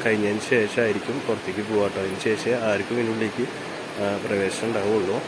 കഴിഞ്ഞതിന് ശേഷമായിരിക്കും പുറത്തേക്ക് പോകാട്ടോ. അതിന് ശേഷമേ ആർക്കും ഇതിനുള്ളിലേക്ക് പ്രവേശനം ഉണ്ടാവുള്ളൂ.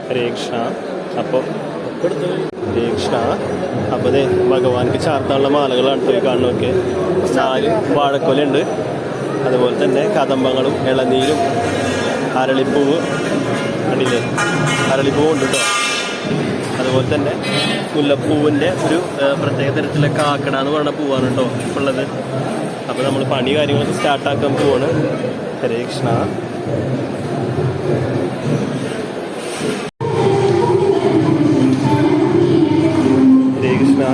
ഹരേ കൃഷ്ണ. അപ്പോൾ ഭഗവാൻക്ക് ചാർത്താനുള്ള മാലകളാണ് പോയി കാണുന്നതൊക്കെ. 4 വാഴക്കൊലുണ്ട്, അതുപോലെ തന്നെ കദംബങ്ങളും ഇളനീരും അരളിപ്പൂവ് കണ്ടില്ലേ, അരളിപ്പൂവ് ഉണ്ട് കേട്ടോ. അതുപോലെ തന്നെ മുല്ലപ്പൂവിൻ്റെ ഒരു പ്രത്യേക തരത്തിലുള്ള കാക്കട എന്ന് പറയുന്ന പൂവാണ് കേട്ടോ ഇപ്പോൾ ഉള്ളത്. അപ്പോൾ നമ്മൾ പണി കാര്യങ്ങളൊക്കെ സ്റ്റാർട്ടാക്കാൻ പോവാണ്. ഹരേ കൃഷ്ണ.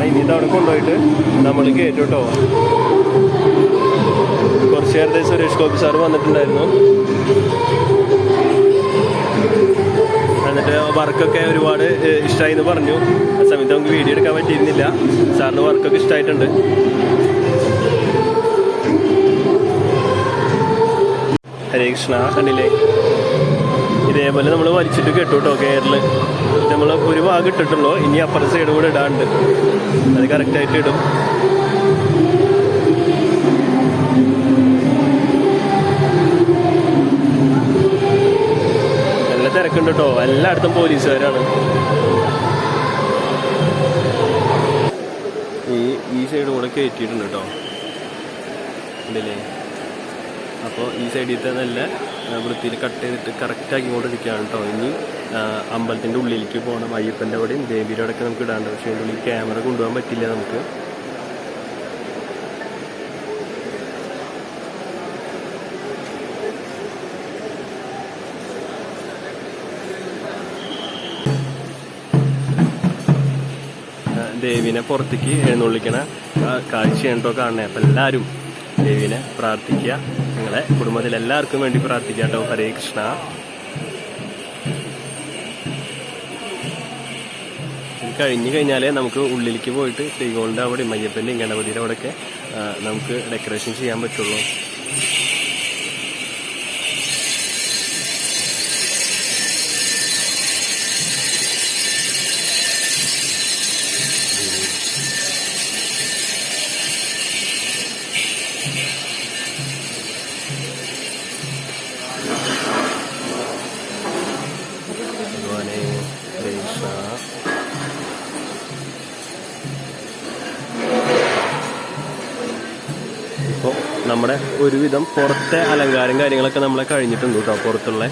ഇനി ഇതവിടെ കൊണ്ടുപോയിട്ട് നമ്മൾ കയറ്റും കേട്ടോ. കുറച്ച് നേരത്തെ സുരേഷ് ഗോപി സാറ് വന്നിട്ടുണ്ടായിരുന്നു. എന്നിട്ട് വർക്കൊക്കെ ഒരുപാട് ഇഷ്ടമായി എന്ന് പറഞ്ഞു. ആ സമയത്ത് നമുക്ക് വീഡിയോ എടുക്കാൻ പറ്റിയിരുന്നില്ല. സാറിന് വർക്കൊക്കെ ഇഷ്ടമായിട്ടുണ്ട്. ഹരേ കൃഷ്ണ. കണ്ടില്ലേ, ഇതേപോലെ നമ്മൾ വലിച്ചിട്ട് കെട്ടു കേട്ടോ. കെയറിൽ നമ്മൾ ഒരു ഭാഗം ഇട്ടിട്ടുള്ളൂ, ഇനി അപ്പുറത്തെ സൈഡ് കൂടെ ഇടാണ്ട്. അത് കറക്റ്റായിട്ട് ഇടും. നല്ല തിരക്കുണ്ട് കേട്ടോ, എല്ലായിടത്തും പോലീസുകാരാണ്. ഈ സൈഡ് കൂടെ കയറ്റിയിട്ടുണ്ട് കേട്ടോ, ഉണ്ടല്ലേ. അപ്പോൾ ഈ സൈഡിലത്തെ നല്ല വൃത്തിയിൽ കട്ട് ചെയ്തിട്ട് കറക്റ്റാക്കി കൊണ്ടിരിക്കുകയാണ് കേട്ടോ. ഇനി അമ്പലത്തിൻ്റെ ഉള്ളിലേക്ക് പോകണം. അയ്യപ്പൻ്റെ അവിടെയും ദേവിയുടെ അവിടെയൊക്കെ നമുക്ക് ഇടാണ്ട്. പക്ഷേ അതിൻ്റെ ഉള്ളിൽ ക്യാമറ കൊണ്ടുപോകാൻ പറ്റില്ല നമുക്ക്. ദേവിനെ പുറത്തേക്ക് എഴുന്നള്ളിക്കണ കാഴ്ചയാണ് കേട്ടോ കാണണേ. അപ്പം എല്ലാവരും ദേവിനെ പ്രാർത്ഥിക്കുക. നിങ്ങളെ കുടുംബത്തിൽ എല്ലാവർക്കും വേണ്ടി പ്രാർത്ഥിക്കുക കേട്ടോ. ഹരേ കൃഷ്ണ. കഴിഞ്ഞു കഴിഞ്ഞാലേ നമുക്ക് ഉള്ളിലേക്ക് പോയിട്ട് ശ്രീകോളിൻ്റെ അവിടെ അയ്യപ്പൻ്റെയും ഗണപതിയുടെ അവിടെയൊക്കെ നമുക്ക് ഡെക്കറേഷൻ ചെയ്യാൻ പറ്റുള്ളൂ. ഇപ്പോൾ നമ്മുടെ ഒരുവിധം പുറത്തെ അലങ്കാരം കാര്യങ്ങളൊക്കെ നമ്മളെ കഴിഞ്ഞിട്ടുണ്ട് കേട്ടോ. പുറത്തുള്ള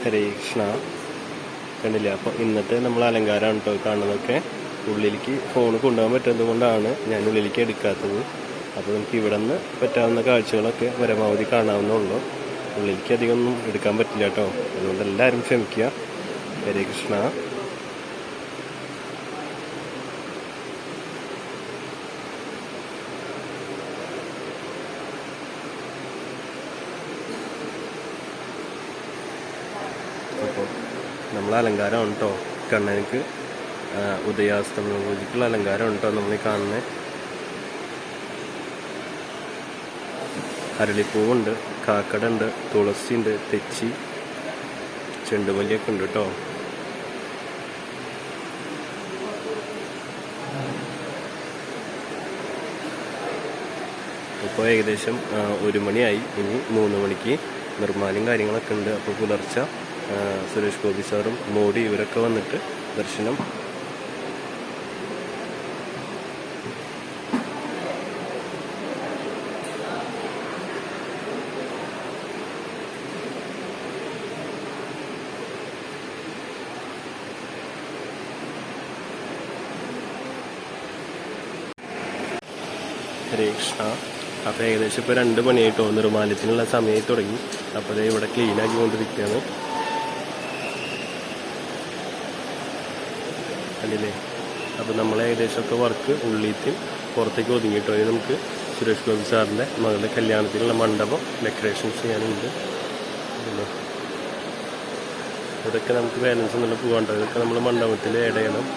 ഹരേ കൃഷ്ണ. കണ്ടില്ല. അപ്പോൾ ഇന്നത്തെ നമ്മൾ അലങ്കാരമാണ് കേട്ടോ കാണുന്നതൊക്കെ. ഉള്ളിലേക്ക് ഫോൺ കൊണ്ടുപോകാൻ പറ്റുന്നത് കൊണ്ടാണ് ഞാൻ ഉള്ളിലേക്ക് എടുക്കാത്തത്. അപ്പോൾ നമുക്ക് ഇവിടെ നിന്ന് പറ്റാവുന്ന കാഴ്ചകളൊക്കെ പരമാവധി കാണാവുന്നുള്ളൂ. ഉള്ളിലേക്ക് അധികം ഒന്നും എടുക്കാൻ പറ്റില്ല കേട്ടോ. അതുകൊണ്ട് എല്ലാവരും ക്ഷമിക്കുക. ഹരേ കൃഷ്ണ. അപ്പോൾ നമ്മളെ അലങ്കാരമാണ് കേട്ടോ. കണ്ണനക്ക് ഉദയാസ്തമന പൂജയ്ക്കുള്ള അലങ്കാരമാണ് കേട്ടോ നമ്മൾ കാണുന്നത്. അരളിപ്പൂവുണ്ട്, കാക്കട ഉണ്ട്, തുളസി ഉണ്ട്, തെച്ചി, ചെണ്ടുമല്ലിയൊക്കെ ഉണ്ട് കേട്ടോ. ഇപ്പോൾ ഏകദേശം 1 മണിയായി. ഇനി 3 മണിക്ക് നിർമ്മാണം കാര്യങ്ങളൊക്കെ ഉണ്ട്. അപ്പോൾ പുലർച്ചെ സുരേഷ് ഗോപി സാറും മോഡി ഇവരൊക്കെ വന്നിട്ട് ദർശനം ഹരേ കൃഷ്ണ. അപ്പോൾ ഏകദേശം ഇപ്പോൾ 2 മണിയായിട്ടോ നിർമ്മാല്യത്തിനുള്ള സമയമായി തുടങ്ങി. അപ്പോൾ അതേ ഇവിടെ ക്ലീനാക്കി കൊണ്ടിരിക്കുകയാണ്. കണ്ടില്ലേ? അപ്പോൾ നമ്മൾ ഏകദേശമൊക്കെ വർക്ക് ഉള്ളിലേക്കും പുറത്തേക്ക് ഒതുങ്ങിയിട്ടോ. ഇനി നമുക്ക് സുരേഷ് ഗോപി സാറിൻ്റെ മകളുടെ കല്യാണത്തിനുള്ള മണ്ഡപം ഡെക്കറേഷൻ ചെയ്യാനുണ്ട്. അല്ലേ, ഇതൊക്കെ നമുക്ക് ബാലൻസ് ഒന്നും പോകാണ്ടോ. ഇതൊക്കെ നമ്മൾ മണ്ഡപത്തിൽ ആഡ് ചെയ്യണം.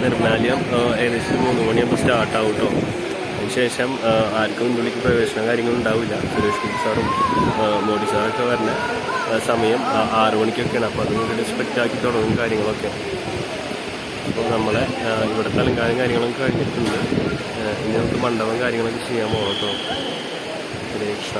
നിർമ്മാല്യം ഏകദേശം 3 മണിയാകുമ്പോൾ സ്റ്റാർട്ടാവും കേട്ടോ. അതിനുശേഷം ആർക്കും ഉള്ളിലേക്ക് പ്രവേശനം കാര്യങ്ങളും ഉണ്ടാവില്ല. സുരേഷ് ഗോപി സാറും മോഡി സാറൊക്കെ വരുന്ന സമയം 6 മണിക്കൊക്കെയാണ്. അപ്പോൾ അതുകൊണ്ട് റെസ്പെക്റ്റ് ആക്കി തുടങ്ങും കാര്യങ്ങളൊക്കെ. അപ്പോൾ നമ്മളെ ഇവിടുത്തെ അലങ്കാരം കാര്യങ്ങളൊക്കെ കഴിഞ്ഞിട്ടുണ്ട്. ഇനി നമുക്ക് മണ്ഡപം കാര്യങ്ങളൊക്കെ ചെയ്യാൻ പോകണം കേട്ടോ. ഹരേ കൃഷ്ണ.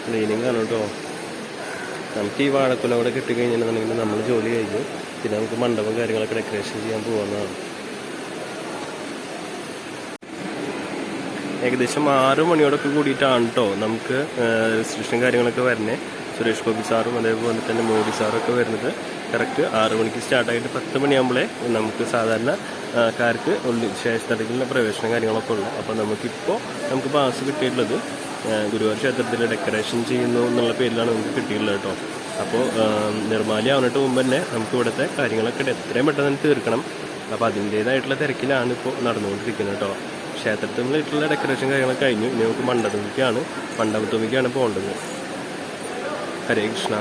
ക്ലീനിങ് ആണ് കേട്ടോ. നമുക്ക് ഈ വാഴക്കുല കൂടെ കിട്ടിക്കഴിഞ്ഞിട്ടുണ്ടെങ്കിൽ നമ്മൾ ജോലി കഴിഞ്ഞു. പിന്നെ നമുക്ക് മണ്ഡപം കാര്യങ്ങളൊക്കെ ഡെക്കറേഷൻ ചെയ്യാൻ പോകുന്നതാണ്. ഏകദേശം 6 മണിയോടൊക്കെ കൂടിയിട്ടാണ് കേട്ടോ നമുക്ക് രജിസ്ട്രേഷൻ കാര്യങ്ങളൊക്കെ വരുന്നത്. സുരേഷ് ഗോപി സാറും അതേപോലെ തന്നെ മോഡി സാറൊക്കെ വരുന്നത് കറക്റ്റ് 6 മണിക്ക് സ്റ്റാർട്ടായിട്ട് 10 മണിയാകുമ്പോഴേ നമുക്ക് സാധാരണ കാർക്ക് ക്ഷേത്രത്തിലുള്ള പ്രവേശനം കാര്യങ്ങളൊക്കെ ഉള്ളു. അപ്പോൾ നമുക്ക് പാസ് കിട്ടിയിട്ടുള്ളത് ഗുരുവായൂർ ക്ഷേത്രത്തിൽ ഡെക്കറേഷൻ ചെയ്യുന്നു എന്നുള്ള പേരിലാണ് നമുക്ക് കിട്ടിയിട്ടുള്ളത് കേട്ടോ. അപ്പോൾ നിർമ്മാല്യം ആവുന്നിട്ട് മുമ്പ് തന്നെ നമുക്ക് ഇവിടുത്തെ കാര്യങ്ങളൊക്കെ എത്രയും പെട്ടെന്ന് തന്നെ തീർക്കണം. അപ്പോൾ അതിൻ്റേതായിട്ടുള്ള തിരക്കിലാണ് ഇപ്പോൾ നടന്നുകൊണ്ടിരിക്കുന്നത് കേട്ടോ. ക്ഷേത്രത്തിലുള്ള ഡെക്കറേഷൻ കാര്യങ്ങളൊക്കെ കഴിഞ്ഞു. ഇനി നമുക്ക് മണ്ഡപത്തിലേക്കാണ് പോകേണ്ടത്. ഹരേ കൃഷ്ണ.